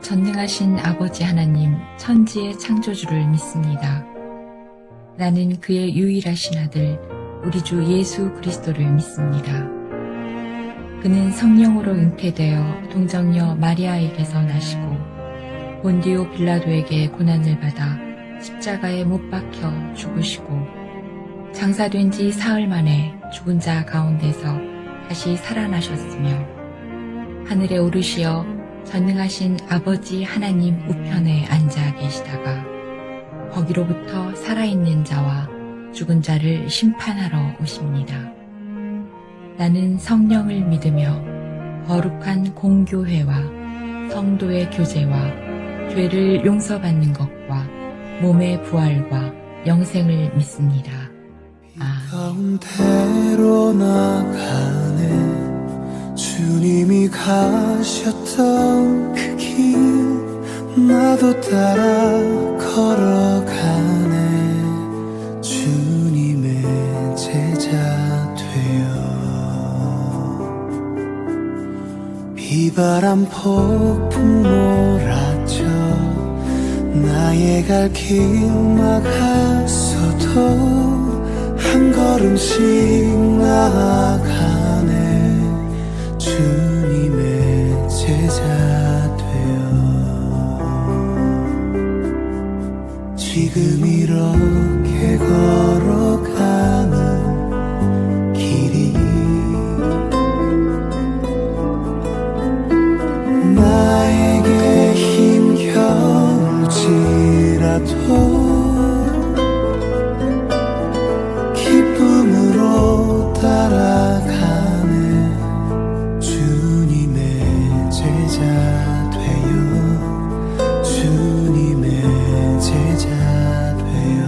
전능하신 아버지 하나님 천지의 창조주를 믿습니다. 나는 그의 유일하신 아들 우리 주 예수 그리스도를 믿습니다. 그는 성령으로 잉태되어 동정녀 마리아에게서 나시고 본디오 빌라도에게 고난을 받아 십자가에 못 박혀 죽으시고 장사된 지 사흘 만에 죽은 자 가운데서 다시 살아나셨으며 하늘에 오르시어 전능하신 아버지 하나님 우편에 앉아 계시다가 거기로부터 살아있는 자와 죽은 자를 심판하러 오십니다. 나는 성령을 믿으며 거룩한 공교회와 성도의 교제와 죄를 용서받는 것과 몸의 부활과 영생을 믿습니다. 가운데로 나가네. 주님이 가셨던 그 길 나도 따라 걸어가네. 주님의 제자 되어 비바람 폭풍 몰아쳐 나의 갈 길 막았어도 한 걸음씩 나아가네. 주님의 제자 되어 지금 이렇게 걸어가는 길이 나에게 힘겨울지라도 기쁨으로 따라가네. 주님의 제자 되어 주님의 제자 되어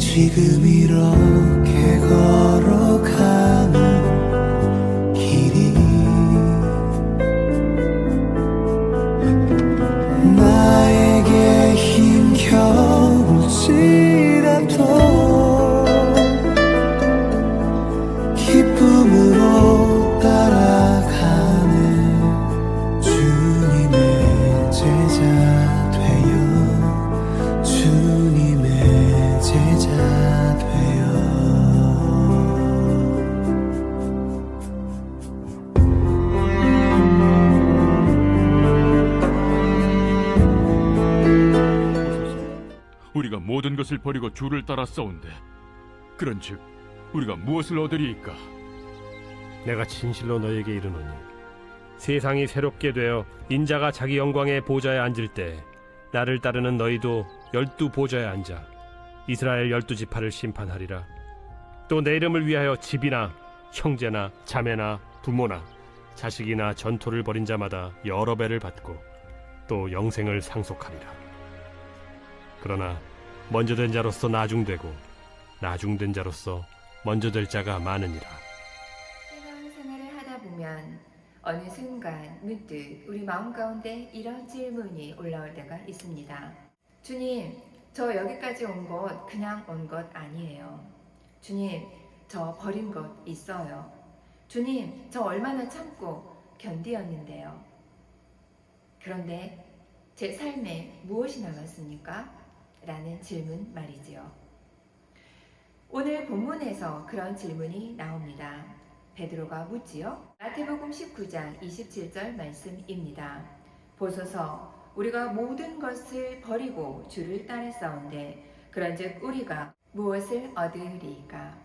지금 이렇게 걸어가는 길이 나에게 힘겨울지라도 기쁨으로 따라가네. 주님의 제자 되어 주님의 제자 우리가 모든 것을 버리고 주를 따라 싸운데 그런즉 우리가 무엇을 얻으리이까? 내가 진실로 너에게 이르노니 세상이 새롭게 되어 인자가 자기 영광의 보좌에 앉을 때 나를 따르는 너희도 12 보좌에 앉아 이스라엘 12지파를 심판하리라. 또 내 이름을 위하여 집이나 형제나 자매나 부모나 자식이나 전토를 벌인 자마다 여러 배를 받고 또 영생을 상속하리라. 그러나 먼저 된 자로서 나중되고 나중된 자로서 먼저 될 자가 많으니라. 신앙생활을 하다 보면 어느 순간 문득 우리 마음 가운데 이런 질문이 올라올 때가 있습니다. 주님, 저 여기까지 온 것 그냥 온 것 아니에요. 주님, 저 버린 것 있어요. 주님, 저 얼마나 참고 견디었는데요. 그런데 제 삶에 무엇이 남았습니까? 라는 질문 말이지요. 오늘 본문에서 그런 질문이 나옵니다. 베드로가 묻지요. 마태복음 19장 27절 말씀입니다. 보소서 우리가 모든 것을 버리고 주를 따르사온데 그런즉 우리가 무엇을 얻으리까?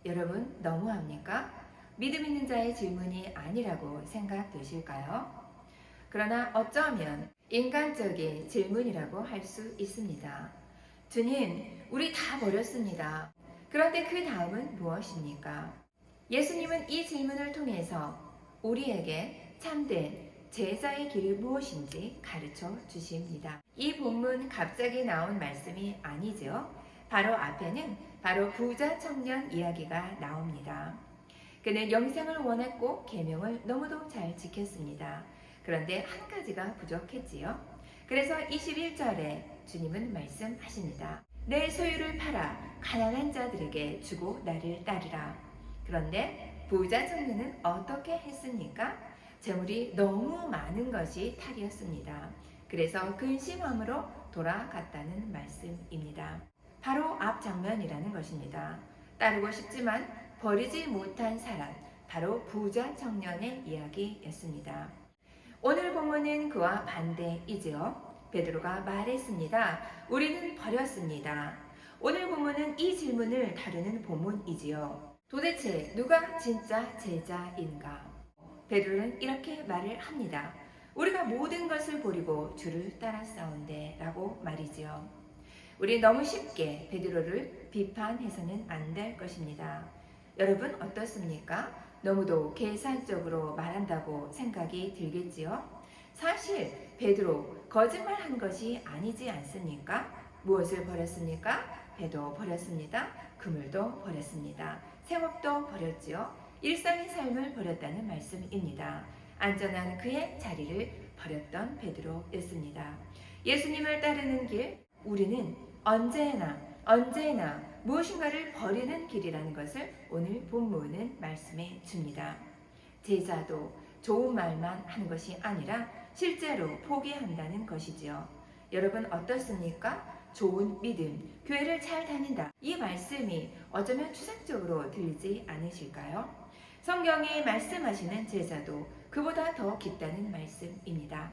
여러분 너무합니까? 믿음 있는 자의 질문이 아니라고 생각되실까요? 그러나 어쩌면 인간적인 질문이라고 할 수 있습니다. 주님, 우리 다 버렸습니다. 그런데 그 다음은 무엇입니까? 예수님은 이 질문을 통해서 우리에게 참된 제자의 길이 무엇인지 가르쳐 주십니다. 이 본문 갑자기 나온 말씀이 아니죠. 바로 앞에는 바로 부자 청년 이야기가 나옵니다. 그는 영생을 원했고 계명을 너무도 잘 지켰습니다. 그런데 한 가지가 부족했지요. 그래서 21절에 주님은 말씀하십니다. 내 소유를 팔아 가난한 자들에게 주고 나를 따르라. 그런데 부자 청년은 어떻게 했습니까? 재물이 너무 많은 것이 탈이었습니다. 그래서 근심함으로 돌아갔다는 말씀입니다. 바로 앞 장면이라는 것입니다. 따르고 싶지만 버리지 못한 사람, 바로 부자 청년의 이야기였습니다. 오늘 본문은 그와 반대이지요. 베드로가 말했습니다. 우리는 버렸습니다. 오늘 본문은 이 질문을 다루는 본문이지요. 도대체 누가 진짜 제자인가? 베드로는 이렇게 말을 합니다. 우리가 모든 것을 버리고 주를 따랐사온데 라고 말이지요. 우리 너무 쉽게 베드로를 비판해서는 안 될 것입니다. 여러분 어떻습니까? 너무도 계산적으로 말한다고 생각이 들겠지요? 사실 베드로 거짓말한 것이 아니지 않습니까? 무엇을 버렸습니까? 배도 버렸습니다. 그물도 버렸습니다. 생업도 버렸지요. 일상의 삶을 버렸다는 말씀입니다. 안전한 그의 자리를 버렸던 베드로였습니다. 예수님을 따르는 길, 우리는 언제나 무엇인가를 버리는 길이라는 것을 오늘 본문은 말씀해 줍니다. 제자도 좋은 말만 하는 것이 아니라 실제로 포기한다는 것이지요. 여러분 어떻습니까? 좋은 믿음, 교회를 잘 다닌다. 이 말씀이 어쩌면 추상적으로 들리지 않으실까요? 성경이 말씀하시는 제자도 그보다 더 깊다는 말씀입니다.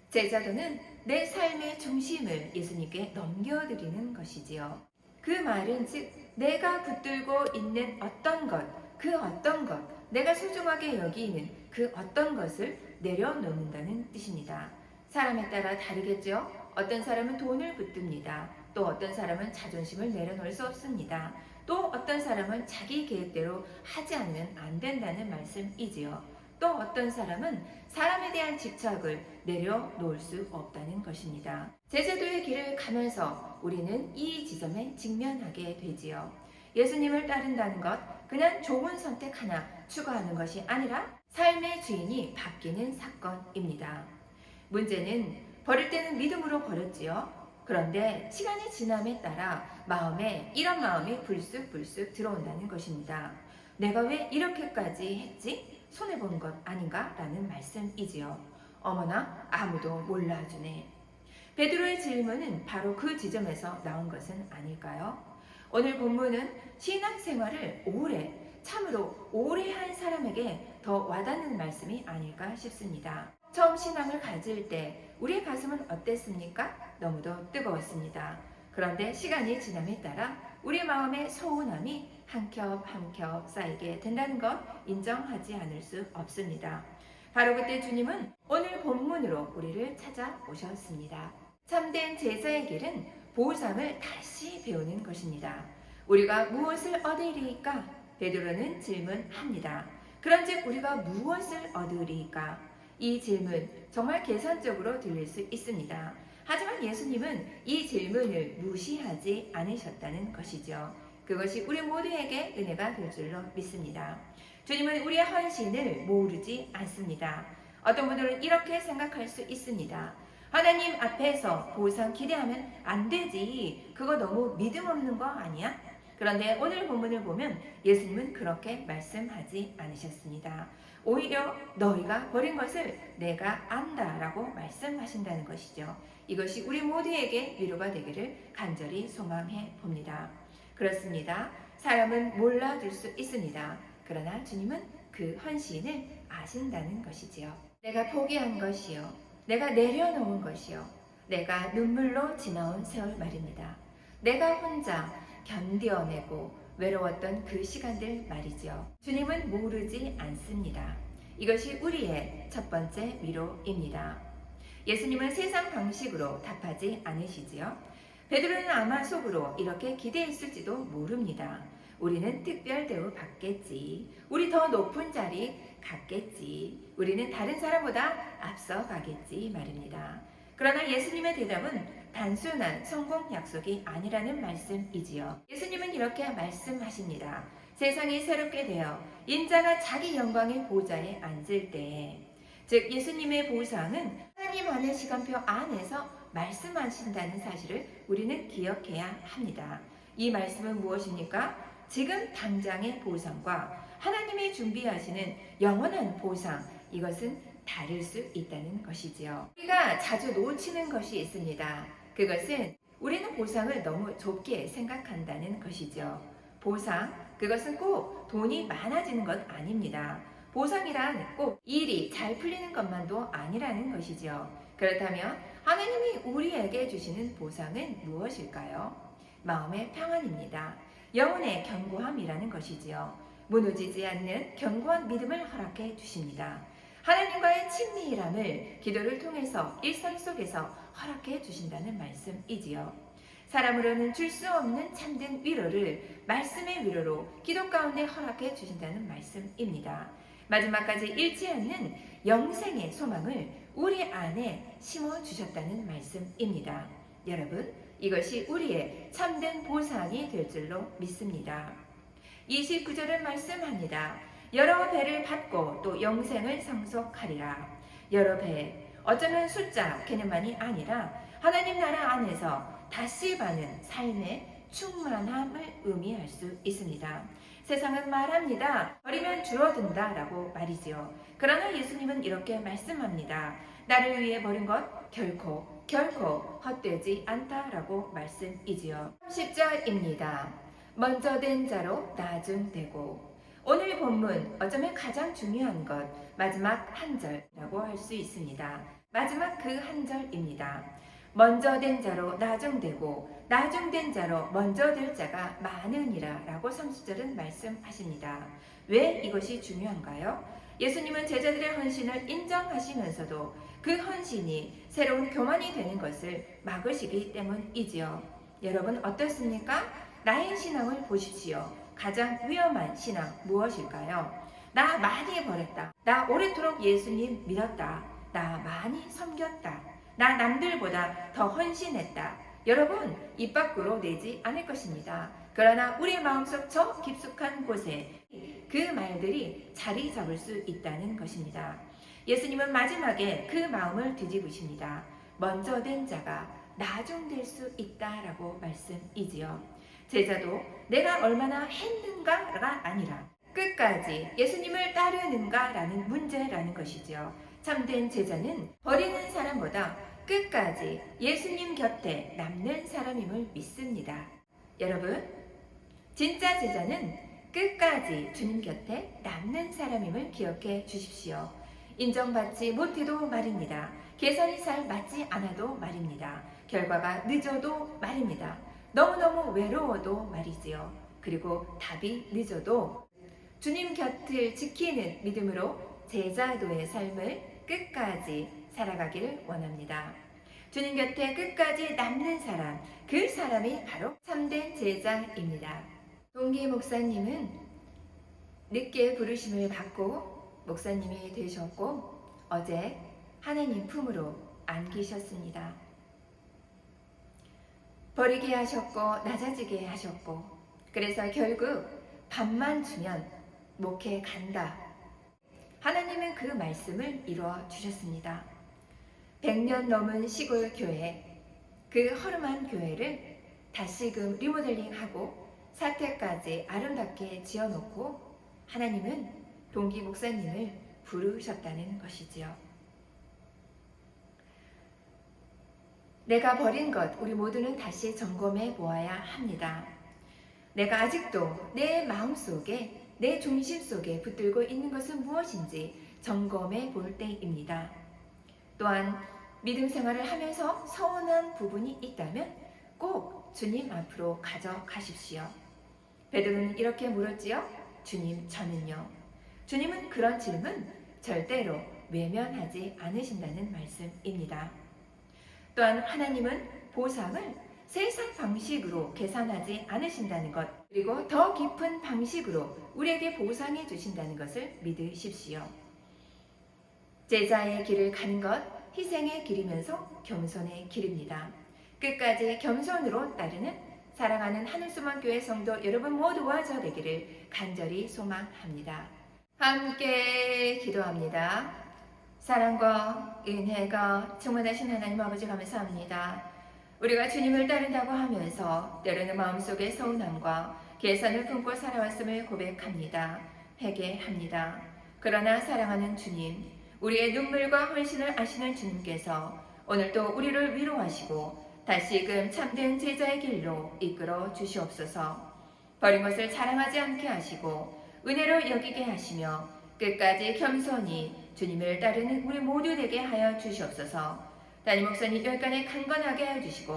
제자도는 내 삶의 중심을 예수님께 넘겨드리는 것이지요. 그 말은 즉 내가 붙들고 있는 어떤 것, 그 어떤 것, 내가 소중하게 여기는 그 어떤 것을 내려놓는다는 뜻입니다. 사람에 따라 다르겠죠. 어떤 사람은 돈을 붙듭니다. 또 어떤 사람은 자존심을 내려놓을 수 없습니다. 또 어떤 사람은 자기 계획대로 하지 않으면 안 된다는 말씀이지요. 또 어떤 사람은 사람에 대한 집착을 내려놓을 수 없다는 것입니다. 제자도의 길을 가면서 우리는 이 지점에 직면하게 되지요. 예수님을 따른다는 것, 그냥 좋은 선택 하나 추구하는 것이 아니라 삶의 주인이 바뀌는 사건입니다. 문제는 버릴 때는 믿음으로 버렸지요. 그런데 시간이 지남에 따라 마음에 이런 마음이 불쑥불쑥 들어온다는 것입니다. 내가 왜 이렇게까지 했지? 손해본 것 아닌가? 라는 말씀이지요. 어머나 아무도 몰라주네. 베드로의 질문은 바로 그 지점에서 나온 것은 아닐까요? 오늘 본문은 신앙생활을 참으로 오래 한 사람에게 더 와닿는 말씀이 아닐까 싶습니다. 처음 신앙을 가질 때 우리의 가슴은 어땠습니까? 너무도 뜨거웠습니다. 그런데 시간이 지남에 따라 우리 마음의 서운함이 한 겹 한 겹 쌓이게 된다는 것 인정하지 않을 수 없습니다. 바로 그때 주님은 오늘 본문으로 우리를 찾아오셨습니다. 참된 제자의 길은 보상을 다시 배우는 것입니다. 우리가 무엇을 얻으리까? 베드로는 질문합니다. 그런즉 우리가 무엇을 얻으리까? 이 질문 정말 계산적으로 들릴 수 있습니다. 하지만 예수님은 이 질문을 무시하지 않으셨다는 것이죠. 그것이 우리 모두에게 은혜가 될 줄로 믿습니다. 주님은 우리의 헌신을 모르지 않습니다. 어떤 분들은 이렇게 생각할 수 있습니다. 하나님 앞에서 보상 기대하면 안 되지. 그거 너무 믿음 없는 거 아니야? 그런데 오늘 본문을 보면 예수님은 그렇게 말씀하지 않으셨습니다. 오히려 너희가 버린 것을 내가 안다라고 말씀하신다는 것이죠. 이것이 우리 모두에게 위로가 되기를 간절히 소망해 봅니다. 그렇습니다. 사람은 몰라줄 수 있습니다. 그러나 주님은 그 헌신을 아신다는 것이지요. 내가 포기한 것이요. 내가 내려놓은 것이요. 내가 눈물로 지나온 세월 말입니다. 내가 혼자 견뎌내고 외로웠던 그 시간들 말이죠. 주님은 모르지 않습니다. 이것이 우리의 첫 번째 위로입니다. 예수님은 세상 방식으로 답하지 않으시지요. 베드로는 아마 속으로 이렇게 기대했을지도 모릅니다. 우리는 특별 대우 받겠지. 우리 더 높은 자리 갔겠지. 우리는 다른 사람보다 앞서가겠지 말입니다. 그러나 예수님의 대답은 단순한 성공 약속이 아니라는 말씀이지요. 예수님은 이렇게 말씀하십니다. 세상이 새롭게 되어 인자가 자기 영광의 보좌에 앉을 때에, 즉 예수님의 보상은 하나님 안의 시간표 안에서 말씀하신다는 사실을 우리는 기억해야 합니다. 이 말씀은 무엇입니까? 지금 당장의 보상과 하나님이 준비하시는 영원한 보상, 이것은 다를 수 있다는 것이지요. 우리가 자주 놓치는 것이 있습니다. 그것은 우리는 보상을 너무 좁게 생각한다는 것이죠. 보상, 그것은 꼭 돈이 많아지는 것 아닙니다. 보상이란 꼭 일이 잘 풀리는 것만도 아니라는 것이죠. 그렇다면 하나님이 우리에게 주시는 보상은 무엇일까요? 마음의 평안입니다. 영혼의 견고함이라는 것이지요. 무너지지 않는 견고한 믿음을 허락해 주십니다. 하나님과의 친밀함을 기도를 통해서 일상 속에서 허락해 주신다는 말씀이지요. 사람으로는 줄 수 없는 참된 위로를 말씀의 위로로 기도 가운데 허락해 주신다는 말씀입니다. 마지막까지 잃지 않는 영생의 소망을 우리 안에 심어주셨다는 말씀입니다. 여러분, 이것이 우리의 참된 보상이 될 줄로 믿습니다. 29절은 말씀합니다. 여러 배를 받고 또 영생을 상속하리라. 여러 배, 어쩌면 숫자 개념만이 아니라 하나님 나라 안에서 다시 받는 삶의 충만함을 의미할 수 있습니다. 세상은 말합니다. 버리면 줄어든다 라고 말이지요. 그러나 예수님은 이렇게 말씀합니다. 나를 위해 버린 것 결코 헛되지 않다 라고 말씀이지요. 30절입니다. 먼저 된 자로 나중되고. 오늘 본문 어쩌면 가장 중요한 것 마지막 한 절이라고 할 수 있습니다. 마지막 그 한 절입니다. 먼저 된 자로 나중되고 나중된 자로 먼저 될 자가 많으니라 라고 30절은 말씀하십니다. 왜 이것이 중요한가요? 예수님은 제자들의 헌신을 인정하시면서도 그 헌신이 새로운 교만이 되는 것을 막으시기 때문이지요. 여러분 어떻습니까? 나의 신앙을 보십시오. 가장 위험한 신앙 무엇일까요? 나 많이 버렸다. 나 오래도록 예수님 믿었다. 나 많이 섬겼다. 나 남들보다 더 헌신했다. 여러분, 입 밖으로 내지 않을 것입니다. 그러나 우리의 마음속 저 깊숙한 곳에 그 말들이 자리 잡을 수 있다는 것입니다. 예수님은 마지막에 그 마음을 뒤집으십니다. 먼저 된 자가 나중될 수 있다라고 말씀이지요. 제자도 내가 얼마나 했는가가 아니라 끝까지 예수님을 따르는가라는 문제라는 것이죠. 참된 제자는 버리는 사람보다 끝까지 예수님 곁에 남는 사람임을 믿습니다. 여러분, 진짜 제자는 끝까지 주님 곁에 남는 사람임을 기억해 주십시오. 인정받지 못해도 말입니다. 계산이 잘 맞지 않아도 말입니다. 결과가 늦어도 말입니다. 너무너무 외로워도 말이지요. 그리고 답이 늦어도 주님 곁을 지키는 믿음으로 제자도의 삶을 끝까지 살아가기를 원합니다. 주님 곁에 끝까지 남는 사람, 그 사람이 바로 참된 제자입니다. 동기 목사님은 늦게 부르심을 받고 목사님이 되셨고 어제 하나님 품으로 안기셨습니다. 버리게 하셨고 낮아지게 하셨고 그래서 결국 밥만 주면 목회 간다. 하나님은 그 말씀을 이루어 주셨습니다. 100년 넘은 시골 교회, 그 허름한 교회를 다시금 리모델링하고 사태까지 아름답게 지어놓고 하나님은 동기 목사님을 부르셨다는 것이지요. 내가 버린 것 우리 모두는 다시 점검해 보아야 합니다. 내가 아직도 내 마음속에 내 중심 속에 붙들고 있는 것은 무엇인지 점검해 볼 때입니다. 또한 믿음 생활을 하면서 서운한 부분이 있다면 꼭 주님 앞으로 가져가십시오. 베드로는 이렇게 물었지요. 주님, 저는요. 주님은 그런 질문 절대로 외면하지 않으신다는 말씀입니다. 또한 하나님은 보상을 세상 방식으로 계산하지 않으신다는 것, 그리고 더 깊은 방식으로 우리에게 보상해 주신다는 것을 믿으십시오. 제자의 길을 가는 것, 희생의 길이면서 겸손의 길입니다. 끝까지 겸손으로 따르는 사랑하는 하늘소망교회 성도 여러분 모두와 저 되기를 간절히 소망합니다. 함께 기도합니다. 사랑과 은혜가 충만하신 하나님 아버지 감사합니다. 우리가 주님을 따른다고 하면서 때로는 마음속에 서운함과 계산을 품고 살아왔음을 고백합니다. 회개합니다. 그러나 사랑하는 주님, 우리의 눈물과 헌신을 아시는 주님께서 오늘도 우리를 위로하시고 다시금 참된 제자의 길로 이끌어 주시옵소서. 버린 것을 자랑하지 않게 하시고 은혜로 여기게 하시며 끝까지 겸손히 주님을 따르는 우리 모두 되게 하여 주시옵소서. 담임 목사님 열간에 강건하게 하여 주시고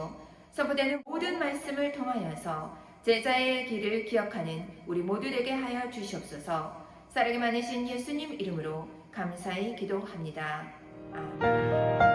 선포되는 모든 말씀을 통하여서 제자의 길을 기억하는 우리 모두 되게 하여 주시옵소서. 사랑이 많으신 예수님 이름으로 감사히 기도합니다. 아멘.